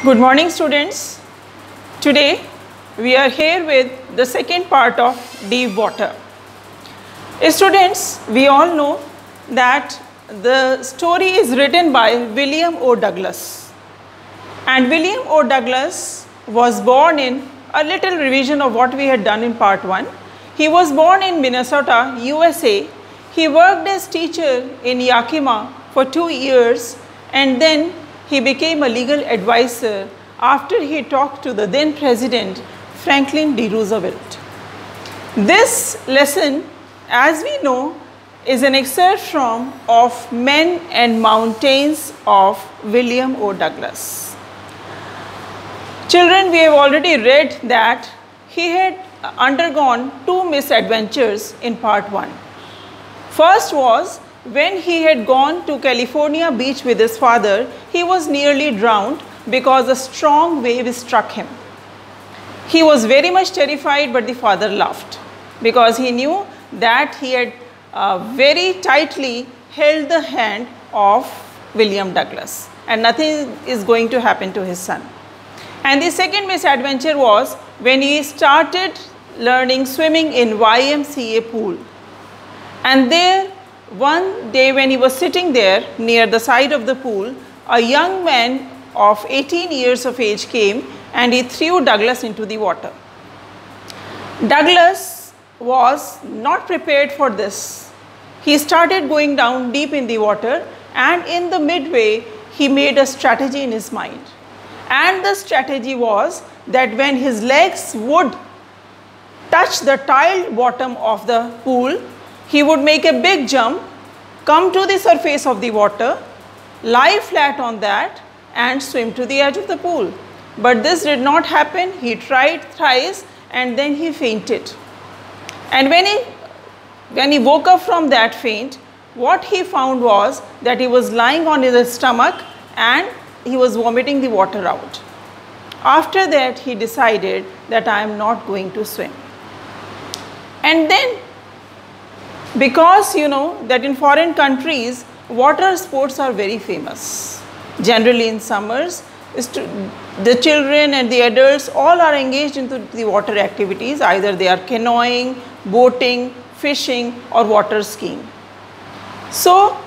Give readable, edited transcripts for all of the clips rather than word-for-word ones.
Good morning, students. Today we are here with the second part of deep water. Students, we all know that the story is written by William O. Douglas. And William O. Douglas was born in a little revision of what we had done in part 1. He was born in Minnesota, USA. He worked as teacher in Yakima for 2 years, and then he became a legal advisor after he talked to the then President Franklin D. Roosevelt. This lesson, as we know, is an excerpt from Of Men and Mountains of William O. Douglas. Children, we have already read that he had undergone 2 misadventures in part 1. First was when he had gone to California beach with his father, he was nearly drowned because a strong wave struck him. He was very much terrified, but the father laughed because he knew that he had very tightly held the hand of William Douglas and nothing is going to happen to his son. And the second misadventure was when he started learning swimming in YMCA pool. And there, one day when he was sitting there near the side of the pool, a young man of 18 years of age came and he threw Douglas into the water. Douglas was not prepared for this. He started going down deep in the water, and in the midway, he made a strategy in his mind. And the strategy was that when his legs would touch the tiled bottom of the pool, he would make a big jump, come to the surface of the water, lie flat on that and swim to the edge of the pool. But this did not happen. He tried thrice and then he fainted. And when he woke up from that faint, what he found was that he was lying on his stomach and he was vomiting the water out. After that, he decided that I am not going to swim. And then, because you know that in foreign countries, water sports are very famous. Generally in summers, the children and the adults all are engaged into the water activities. Either they are canoeing, boating, fishing or water skiing. So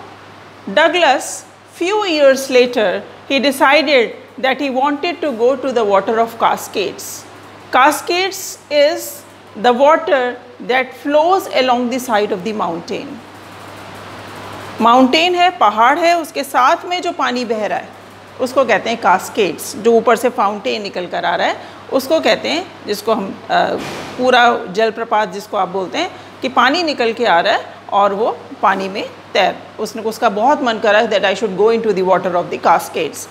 Douglas, few years later, he decided that he wanted to go to the water of Cascades. Cascades is the water that flows along the side of the mountain. Mountain है, पहाड़ है, उसके साथ में जो पानी बह रहा है उसको कहते हैं कास्केड्स. जो ऊपर से फाउंटेन निकल कर आ रहा है उसको कहते हैं, जिसको हम पूरा जलप्रपात जिसको आप बोलते हैं कि पानी निकल के आ रहा है और वो पानी में तैर. उसका बहुत मन कर रहा है that I should go into the water of the Cascades.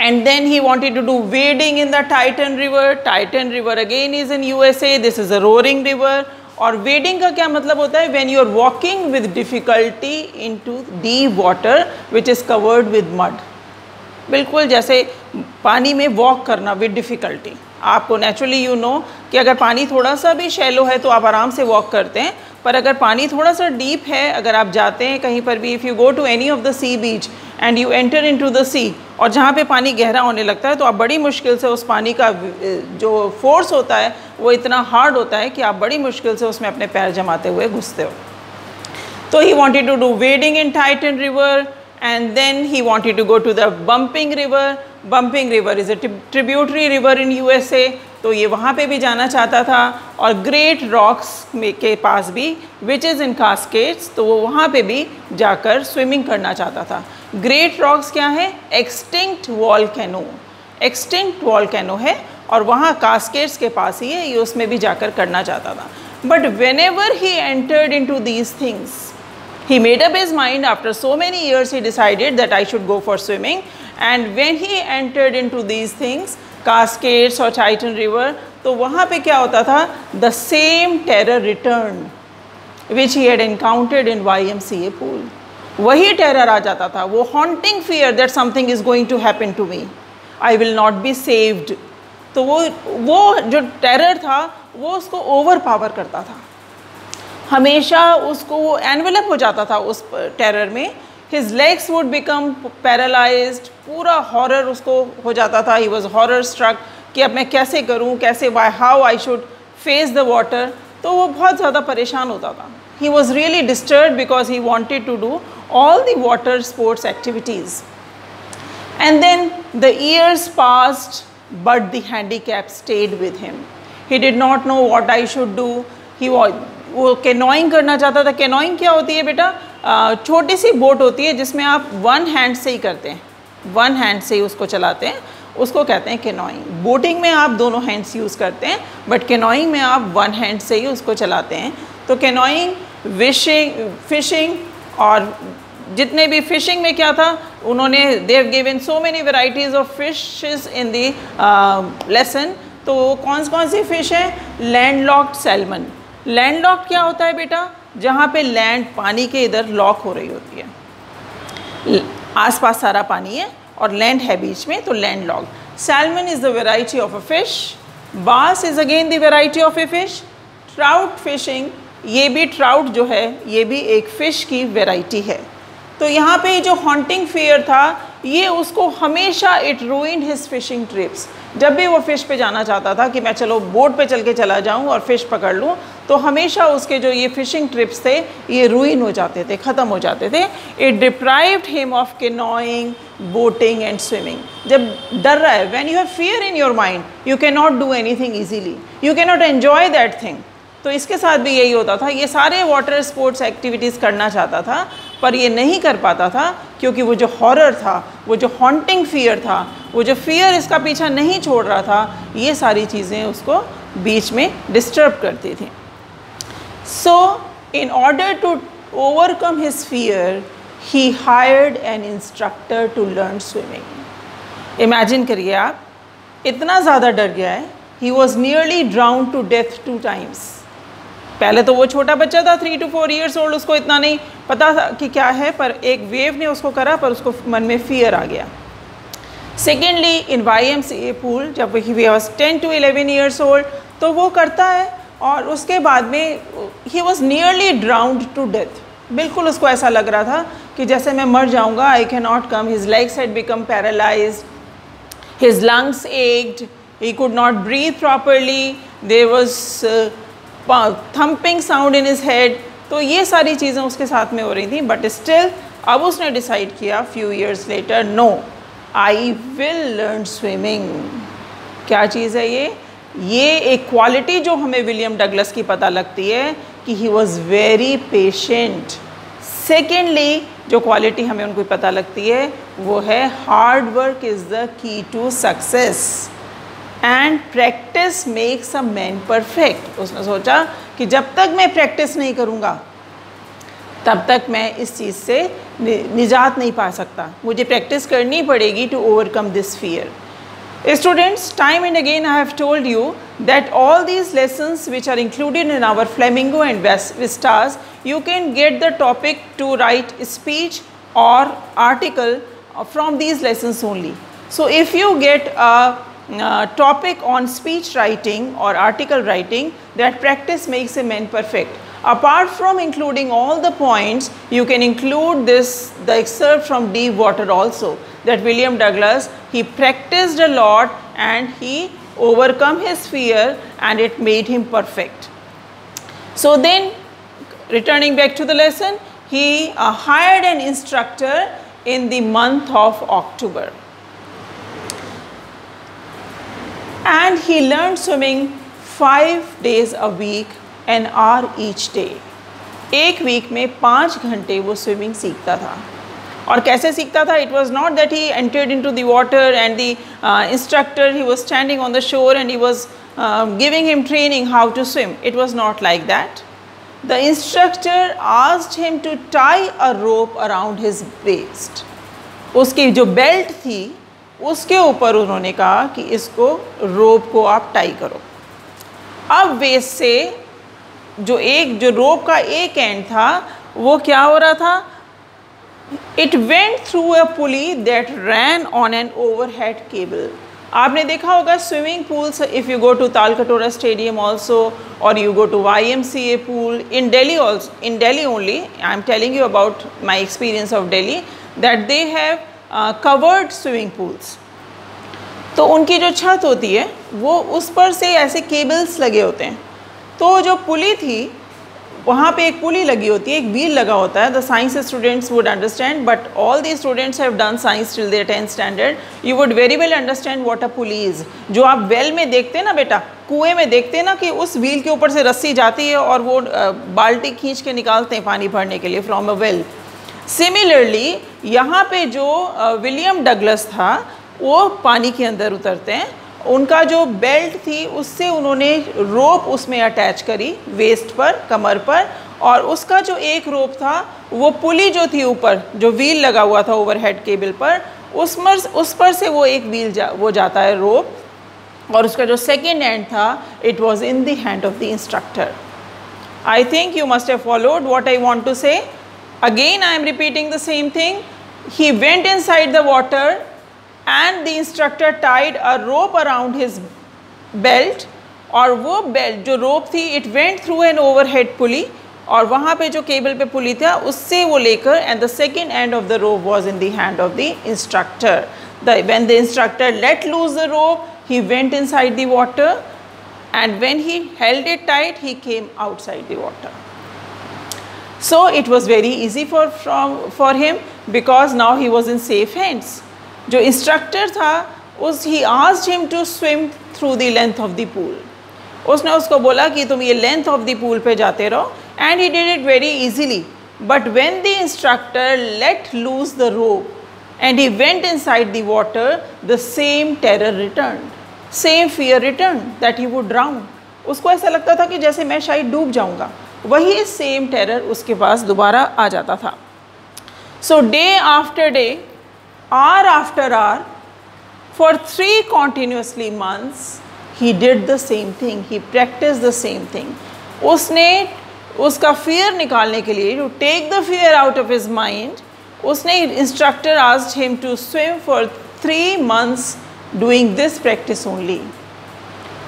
And then he wanted to do wading in the Titan River. Titan River again is in USA. This is a roaring river. और wading का क्या मतलब होता है? When you are walking with difficulty into deep water which is covered with mud. बिल्कुल जैसे पानी में walk करना with difficulty. आपको naturally you know कि अगर पानी थोड़ा सा भी shallow है तो आप आराम से walk करते हैं, पर अगर पानी थोड़ा सा deep है, अगर आप जाते हैं कहीं पर भी, if you go to any of the sea beach and you enter into the sea, और जहाँ पे पानी गहरा होने लगता है तो आप बड़ी मुश्किल से उस पानी का जो फोर्स होता है वो इतना हार्ड होता है कि आप बड़ी मुश्किल से उसमें अपने पैर जमाते हुए घुसते हो. तो he wanted to do wading in Titan River, and then he wanted to go to the Bumping River. Bumping River is a tributary river in USA. तो ये वहाँ पे भी जाना चाहता था. और Great Rocks के पास भी which is in Cascades, तो वो वहाँ पे भी जाकर स्विमिंग करना चाहता था. Great Rocks क्या है? Extinct volcano. Extinct volcano है और वहाँ Cascades के पास ही है, ये उसमें भी जाकर करना चाहता था. But whenever he entered into these things, he made up his mind. After so many years, he decided that I should go for swimming. And when he entered into these things, Cascades or Titan River, तो वहाँ पे क्या होता था? The same terror returned, which he had encountered in YMCA pool. वही terror आ जाता था, वो haunting fear that something is going to happen to me. I will not be saved. तो वो जो terror था, वो उसको overpower करता था. हमेशा उसको वो एनवेलप हो जाता था उस टेरर में His legs would become paralyzed, पूरा हॉरर उसको हो जाता था, he was horror struck कि अब मैं कैसे करूँ, कैसे how I should face the water, तो वो बहुत ज़्यादा परेशान होता था. He was really disturbed because he wanted to do all the water sports activities. And then the years passed, but the handicap stayed with him. He did not know what I should do. वो canoeing करना चाहता था. Canoeing क्या होती है बेटा? छोटी सी boat होती है जिसमें आप वन हैंड से ही करते हैं, वन हैंड से ही उसको चलाते हैं, उसको कहते हैं कैनोइंग. बोटिंग में आप दोनों हैंड्स यूज़ करते हैं, बट कैनोइंग में आप वन हैंड से ही उसको चलाते हैं. तो कैनोइंग, फिशिंग और जितने भी फिशिंग में क्या था, उन्होंने they have given so many varieties of fishes in the lesson. तो कौन सी फ़िश है? Landlocked salmon. लैंडलॉक्ड क्या होता है बेटा? जहाँ पे लैंड पानी के इधर लॉक हो रही होती है, आसपास सारा पानी है और लैंड है बीच में, तो landlocked. Salmon is the variety of a fish. Bass is again the variety of a fish. Trout fishing, ये भी ट्राउट जो है ये भी एक फ़िश की वेराइटी है. तो यहाँ पे जो हॉन्टिंग फियर था ये उसको हमेशा it ruined his fishing trips. जब भी वो फ़िश पे जाना चाहता था कि मैं चलो बोट पे चल के चला जाऊँ और फ़िश पकड़ लूँ, तो हमेशा उसके जो ये फ़िशिंग ट्रिप्स थे ये रूइन हो जाते थे, ख़त्म हो जाते थे. It deprived him of canoeing, boating and swimming. जब डर रहा है, when you have fear in your mind, you can not do anything easily, you can not enjoy that thing. तो इसके साथ भी यही होता था. ये सारे वाटर स्पोर्ट्स एक्टिविटीज़ करना चाहता था पर ये नहीं कर पाता था क्योंकि वो जो हॉरर था, वो जो हॉन्टिंग फियर था, वो जो फियर इसका पीछा नहीं छोड़ रहा था, ये सारी चीज़ें उसको बीच में डिस्टर्ब करती थी. So in order to overcome his fear he hired an instructor to learn swimming. Imagine करिए आप, इतना ज़्यादा डर गया है, he was nearly drowned to death 2 times. पहले तो वो छोटा बच्चा था 3 to 4 years old, उसको इतना नहीं पता था कि क्या है, पर एक वेव ने उसको करा पर उसको मन में फियर आ गया. सेकेंडली इन YMCA पूल, जब he was 10 to 11 years old, तो वो करता है और उसके बाद में ही was nearly drowned to death. बिल्कुल उसको ऐसा लग रहा था कि जैसे मैं मर जाऊँगा, I can not come. His legs had become paralysed, his lungs ached, he could not breathe properly, there was thumping sound in his head. तो ये सारी चीज़ें उसके साथ में हो रही थी. बट स्टिल अब उसने डिसाइड किया few years later, no, I will learn swimming. क्या चीज़ है ये एक क्वालिटी जो हमें विलियम डगलस की पता लगती है कि he was very patient. Secondly जो क्वालिटी हमें उनको पता लगती है वो है hard work is the key to success and practice makes a man perfect. उसने सोचा कि जब तक मैं प्रैक्टिस नहीं करूँगा तब तक मैं इस चीज़ से निजात नहीं पा सकता, मुझे प्रैक्टिस करनी पड़ेगी to overcome this fear. Students, time and again I have told you that all these lessons which are included in our Flamingo and Vistas, you can get the topic to write a speech or article from these lessons only. So if you get a topic on speech writing or article writing, that practice makes a man perfect. Apart from including all the points, you can include the excerpt from Deep Water also, that William Douglas, he practiced a lot and he overcome his fear and it made him perfect. So then, returning back to the lesson, he hired an instructor in the month of October. And he learned swimming 5 days a week, an hour each day. एक week में 5 घंटे वो swimming सीखता था. और कैसे सीखता था? It was not that he entered into the water and the instructor, he was standing on the shore and he was giving him training how to swim. It was not like that. The instructor asked him to tie a rope around his waist. उसकी जो belt थी उसके ऊपर उन्होंने कहा कि इसको रोप को आप टाई करो. अब वेस्ट से जो रोप का एक एंड था वो क्या हो रहा था? It went through a pulley that ran on an overhead cable. आपने देखा होगा swimming pools, if you go to Talkatora stadium also और you go to YMCA pool in Delhi also, in Delhi only, I am telling you about my experience of Delhi, that they have covered swimming pools. तो उनकी जो छत होती है वो उस पर से ऐसे केबल्स लगे होते हैं। तो जो पुली थी वहाँ पे एक पुली लगी होती है, एक व्हील लगा होता है। The science students would understand, but all the students have done science till their 10th standard, you would very well understand what a pulley is. जो आप वेल में देखते हैं ना बेटा, कुएं में देखते हैं ना कि उस व्हील के ऊपर से रस्सी जाती है और वो बाल्टी खींच के निकालते हैं पानी भरने के लिए फ्रॉम अ वेल। सिमिलरली यहाँ पे जो विलियम डगलस था वो पानी के अंदर उतरते हैं, उनका जो बेल्ट थी उससे उन्होंने रोप उसमें अटैच करी वेस्ट पर, कमर पर, और उसका जो एक रोप था वो पुली जो थी ऊपर जो व्हील लगा हुआ था ओवरहेड केबल पर, उस पर से वो एक व्हील वो जाता है रोप, और उसका जो सेकेंड एंड था it was in the hand of the instructor. I think you must have followed what I want to say. Again I am repeating the same thing. He went inside the water and the instructor tied a rope around his belt, और वो belt जो रोप थी it went through an overhead pulley, और वहाँ पे जो cable पे पुली था उससे वो लेकर, and the second end of the rope was in the hand of the instructor. When the instructor let loose the rope, he went inside the water, and when he held it tight, he came outside the water. So it was very easy for him because now he was in safe hands. जो instructor था he asked him to swim through the length of the pool. उसने उसको बोला कि तुम ये length of the pool पे जाते रहो, and he did it very easily. But when the instructor let loose the rope and he went inside the water, the same terror returned, same fear returned that he would drown. उसको ऐसा लगता था कि जैसे मैं शायद डूब जाऊंगा, वही सेम टेरर उसके पास दोबारा आ जाता था। So day after day, hour after hour, for 3 continuously months, he did the same thing. He practiced the same thing. उसने उसका fear निकालने के लिए, to take the fear out of his mind, उसने instructor asked him to swim for 3 months doing this practice only.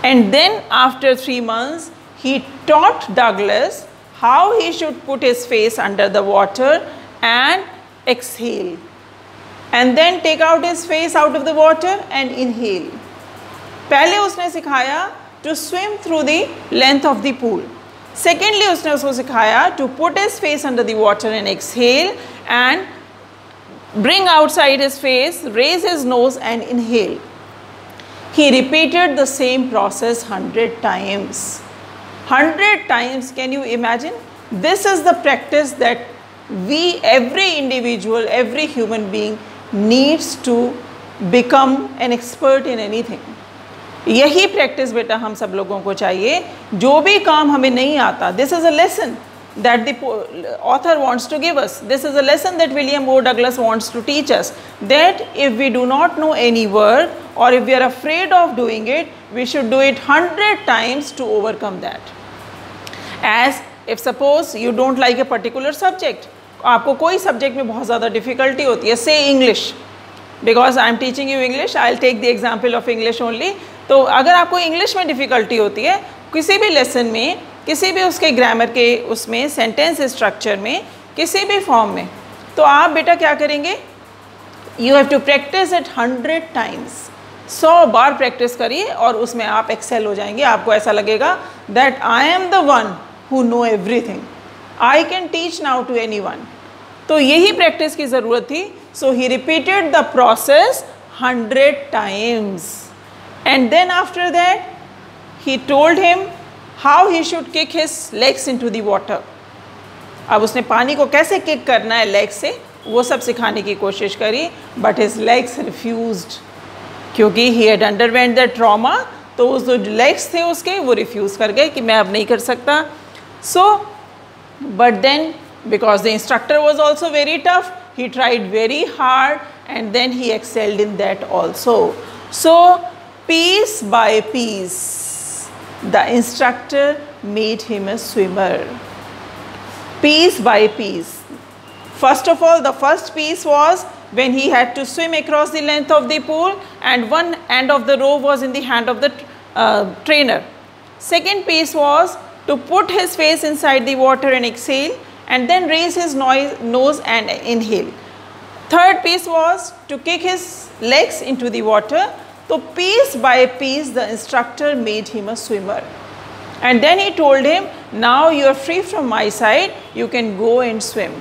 And then after 3 months, he taught Douglas how he should put his face under the water and exhale. And then take out his face out of the water and inhale. पहले उसने सिखाया to swim through the length of the pool. Secondly, उसने उसको सिखाया to put his face under the water and exhale, and bring outside his face, raise his nose and inhale. He repeated the same process 100 times. 100 times, can you imagine? This is the practice that every individual, every human being needs to become an expert in anything. यही practice बेटा हम सब लोगों को चाहिए। जो भी काम हमें नहीं आता, this is a lesson that the author wants to give us. This is a lesson that William O. Douglas wants to teach us, that if we do not know any word or if we are afraid of doing it, we should do it 100 times to overcome that. As if suppose you don't like a particular subject, आपको कोई subject में बहुत ज़्यादा difficulty होती है, say English, because I am teaching you English, I will take the example of English only. तो अगर आपको इंग्लिश में डिफ़िकल्टी होती है किसी भी लेसन में, किसी भी उसके ग्रामर के उसमें, सेंटेंस स्ट्रक्चर में, किसी भी फॉर्म में, तो आप बेटा क्या करेंगे, you have to practice it 100 times. 100 बार प्रैक्टिस करिए और उसमें आप एक्सेल हो जाएंगे। आपको ऐसा लगेगा that I am the one who know everything, I can teach now to anyone. तो यही प्रैक्टिस की ज़रूरत थी। So he repeated the process 100 times, and then after that he told him how he should kick his legs into the water. अब उसने पानी को कैसे किक करना है लेग से, वो सब सिखाने की कोशिश करी, बट हिज लेग्स रिफ्यूज्ड, क्योंकि he had underwent the trauma. तो उस जो लेग्स थे उसके वो रिफ्यूज़ कर गए कि मैं अब नहीं कर सकता। सो but then because the instructor was also very tough, he tried very hard and then he excelled in that also. So piece by piece the instructor made him a swimmer, piece by piece. First of all, the first piece was when he had to swim across the length of the pool and one end of the rope was in the hand of the trainer. Second piece was to put his face inside the water and exhale and then raise his nose and inhale. Third piece was to kick his legs into the water. So piece by piece the instructor made him a swimmer. And then he told him, now you are free from my side, you can go and swim.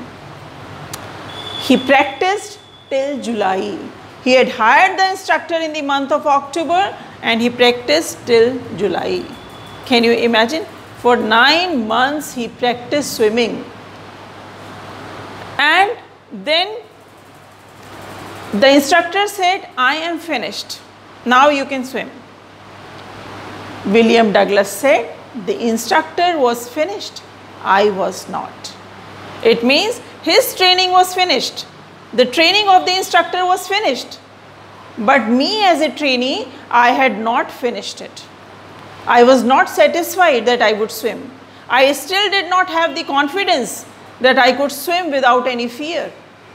He practiced till July. He had hired the instructor in the month of October and he practiced till July. Can you imagine? For 9 months he practiced swimming. And then the instructor said, I am finished. Now you can swim. William Douglas said, the instructor was finished. I was not. It means his training was finished. The training of the instructor was finished. But me as a trainee, I had not finished it. I was not satisfied that I would swim. I still did not have the confidence that I could swim without any fear.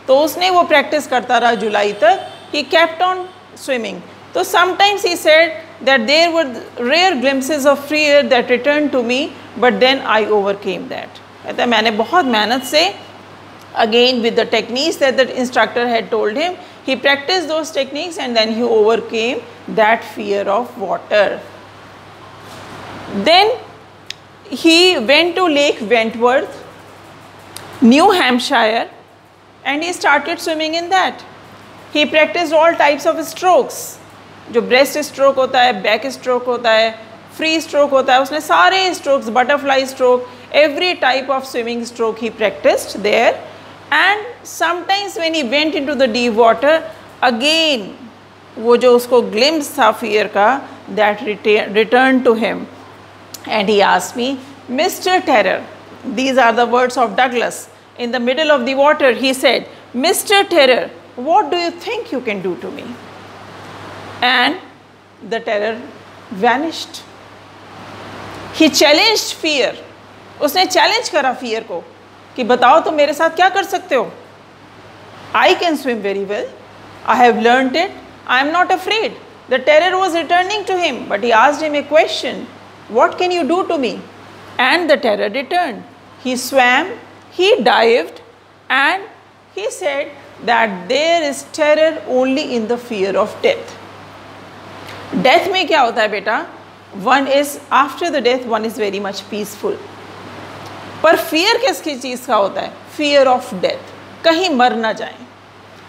तो उसने वो practice करता रहा जुलाई तक. He kept on swimming. So sometimes he said that there were rare glimpses of fear that returned to me, but then I overcame that. कहता है मैंने बहुत मेहनत से, again with the techniques that the instructor had told him, he practiced those techniques and then he overcame that fear of water. Then he went to Lake Wentworth, New Hampshire, and he started swimming in that. He practiced all types of strokes. जो breast stroke होता है, back stroke होता है, free stroke होता है, उसने सारे strokes, butterfly stroke, every type of swimming stroke he practiced there. And sometimes when he went into the deep water, again वो जो उसको glimpse था fear का, that returned to him. And he asked me, Mr. Terror, these are the words of Douglas. In the middle of the water, he said, Mr. Terror, what do you think you can do to me? And the terror vanished. He challenged fear. उसने challenge करा fear को कि बताओ तुम मेरे साथ क्या कर सकते हो? I can swim very well. I have learnt it. I am not afraid. The terror was returning to him, but he asked him a question. What can you do to me? And the terror returned. He swam, he dived, and he said that there is terror only in the fear of death. Death में क्या होता है बेटा? One is after the death, one is very much peaceful. पर fear किसकी चीज़ का होता है? Fear of death. कहीं मर ना जाएं.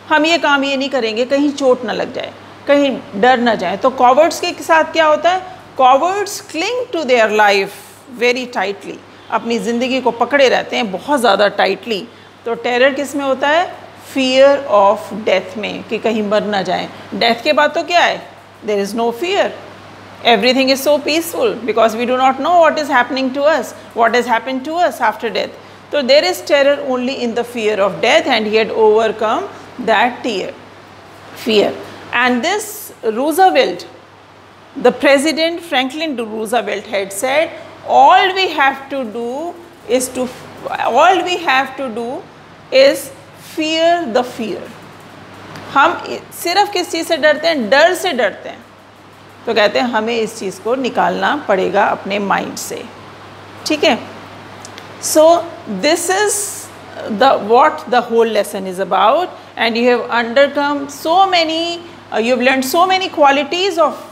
हम ये काम ये नहीं करेंगे कहीं चोट ना लग जाए, कहीं डर ना जाए. तो cowards के साथ क्या होता है? Cowards cling to their life very tightly. अपनी ज़िंदगी को पकड़े रहते हैं बहुत ज़्यादा tightly. तो terror किस में होता है? Fear of death में, कि कहीं मर ना जाएं. Death के बाद तो क्या है? There is no fear. Everything is so peaceful because we do not know what is happening to us, what has happened to us after death. So there is terror only in the fear of death, and he had overcome that fear. And this Roosevelt, the President Franklin D. Roosevelt had said, all we have to do is fear the fear. हम सिर्फ किस चीज़ से डरते हैं? डर से डरते हैं. तो कहते हैं हमें इस चीज़ को निकालना पड़ेगा अपने माइंड से. ठीक है? So this is what the whole lesson is about, and you have undercome so many, you have learned so many qualities of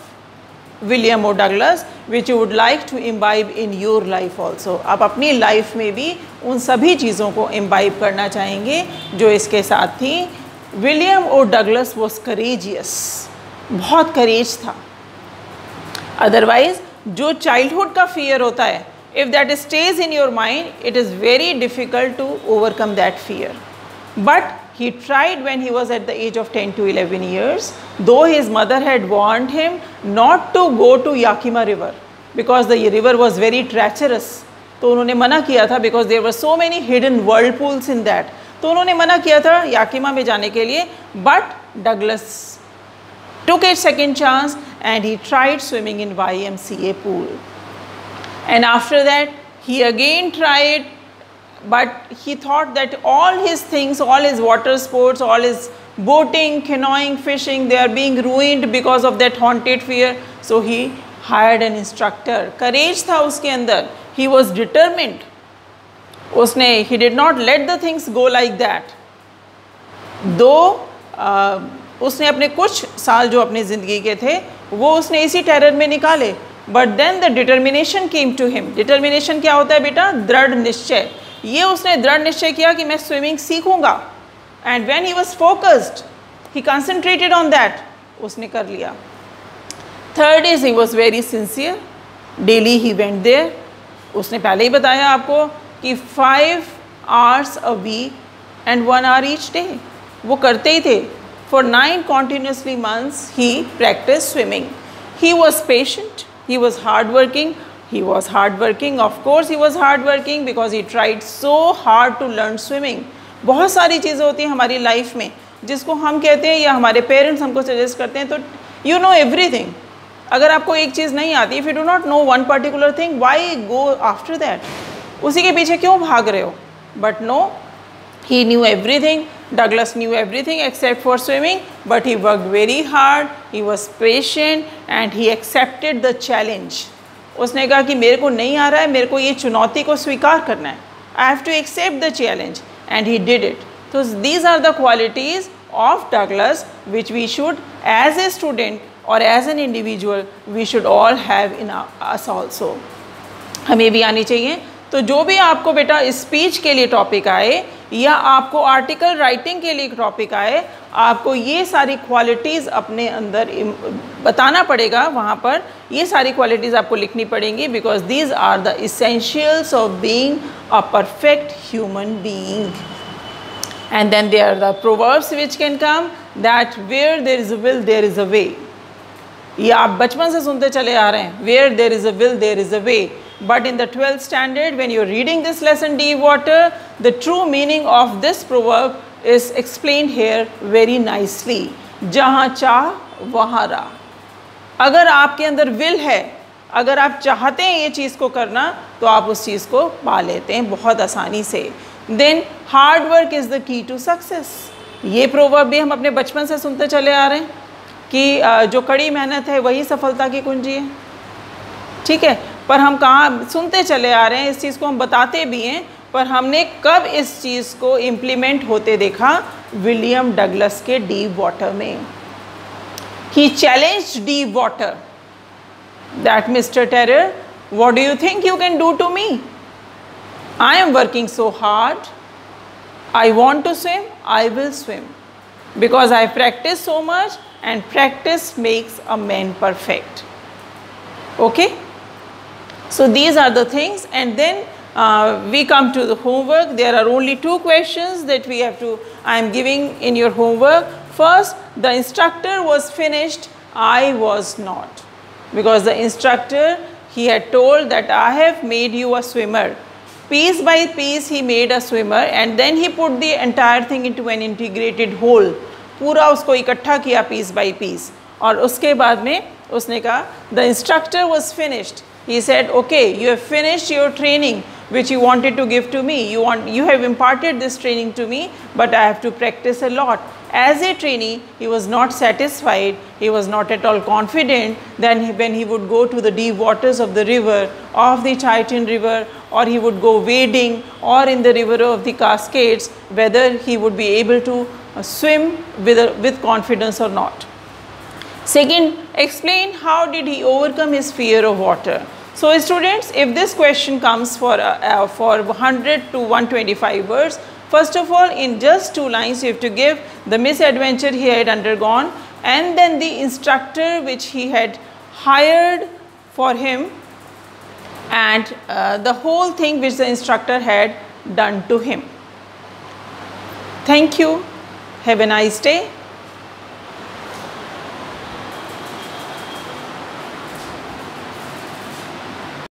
William O. Douglas which you would like to imbibe in your life also. आप अपनी life में भी उन सभी चीज़ों को imbibe करना चाहेंगे जो इसके साथ थी. William O Douglas was courageous. बहुत करेज था. अदरवाइज जो चाइल्डहुड का फियर होता है, if that stage in your mind, it is very difficult to overcome that fear. But he tried when he was at the age of 10 to 11 years, though his mother had warned him not to go to Yakima River because the river was very treacherous. तो उन्होंने मना किया था because there were so many hidden whirlpools in that. तो उन्होंने मना किया था याकिमा में जाने के लिए. But Douglas took a second chance and he tried swimming in YMCA pool. And after that he again tried but he thought that all his things, all his water sports, all his boating, canoeing, fishing, they are being ruined because of that haunted fear. So he hired an instructor. Courage था उसके अंदर. He was determined. उसने he did not let the things go like that. उसने अपने कुछ साल जो अपनी ज़िंदगी के थे वो उसने इसी टेरर में निकाले, but then the determination came to him. Determination क्या होता है बेटा? दृढ़ निश्चय. ये उसने दृढ़ निश्चय किया कि मैं स्विमिंग सीखूंगा, and when he was focused he concentrated on that, उसने कर लिया. Third is he was very sincere. Daily he went there. उसने पहले ही बताया आपको कि 5 hours a week and 1 hour each day वो करते ही थे. For 9 continuously months he practiced swimming. He was patient, he was hardworking. He was hardworking, of course he was hardworking because he tried so hard to learn swimming. बहुत सारी चीज़ें होती हैं हमारी life में जिसको हम कहते हैं या हमारे पेरेंट्स हमको सजेस्ट करते हैं, तो you know everything. अगर आपको एक चीज़ नहीं आती, if you do not know one particular thing, why go after that? उसी के पीछे क्यों भाग रहे हो? But no, he knew everything. Douglas knew everything except for swimming, but he worked very hard, he was patient and he accepted the challenge. उसने कहा कि मेरे को नहीं आ रहा है, मेरे को ये चुनौती को स्वीकार करना है. I have to accept the challenge, and he did it. So these are the qualities of Douglas which we should, as a student or as an individual, we should all have in us also. हमें भी आनी चाहिए. तो जो भी आपको बेटा speech के लिए टॉपिक आए या आपको आर्टिकल राइटिंग के लिए टॉपिक आए, आपको ये सारी क्वालिटीज़ अपने अंदर बताना पड़ेगा. वहाँ पर ये सारी क्वालिटीज़ आपको लिखनी पड़ेंगी, because these are the essentials of being a perfect human being. And then there are the proverbs which can come that where there is a will there is a way. ये आप बचपन से सुनते चले आ रहे हैं, where there is a will there is a way. But in the 12th standard, when you're reading this lesson Deep Water, the true meaning of this proverb is explained here very nicely. जहाँ चाह वहाँ राह. अगर आपके अंदर will है, अगर आप चाहते हैं ये चीज़ को करना, तो आप उस चीज़ को पा लेते हैं बहुत आसानी से. Then hard work is the key to success. ये proverb भी हम अपने बचपन से सुनते चले आ रहे हैं कि जो कड़ी मेहनत है वही सफलता की कुंजी है. ठीक है, पर हम कहाँ सुनते चले आ रहे हैं, इस चीज़ को हम बताते भी हैं, पर हमने कब इस चीज़ को इम्प्लीमेंट होते देखा? विलियम डगलस के डीप वाटर में. He challenged deep water that mister terror, what do you think you can do to me? I am working so hard, I want to swim, I will swim, because I practice so much and practice makes a man perfect. Okay, so these are the things, and then we come to the homework. There are only 2 questions that we have to, I am giving in your homework. First, the instructor was finished, I was not, because the instructor, he had told that I have made you a swimmer. Piece by piece he made a swimmer, and then he put the entire thing into an integrated whole. पूरा उसको इकट्ठा किया piece by piece, और उसके बाद में उसने कहा the instructor was finished. He said, okay, you have finished your training which you wanted to give to me. You have imparted this training to me, but I have to practice a lot. As a trainee, he was not satisfied. He was not at all confident. Then when he would go to the deep waters of the river, of the Chaitin River, or he would go wading, or in the river of the Cascades, whether he would be able to swim with confidence or not. Second, explain how did he overcome his fear of water. So students, if this question comes for 100 to 125 words, first of all, in just 2 lines, you have to give the misadventure he had undergone, and then the instructor which he had hired for him, and the whole thing which the instructor had done to him. Thank you. Have a nice day.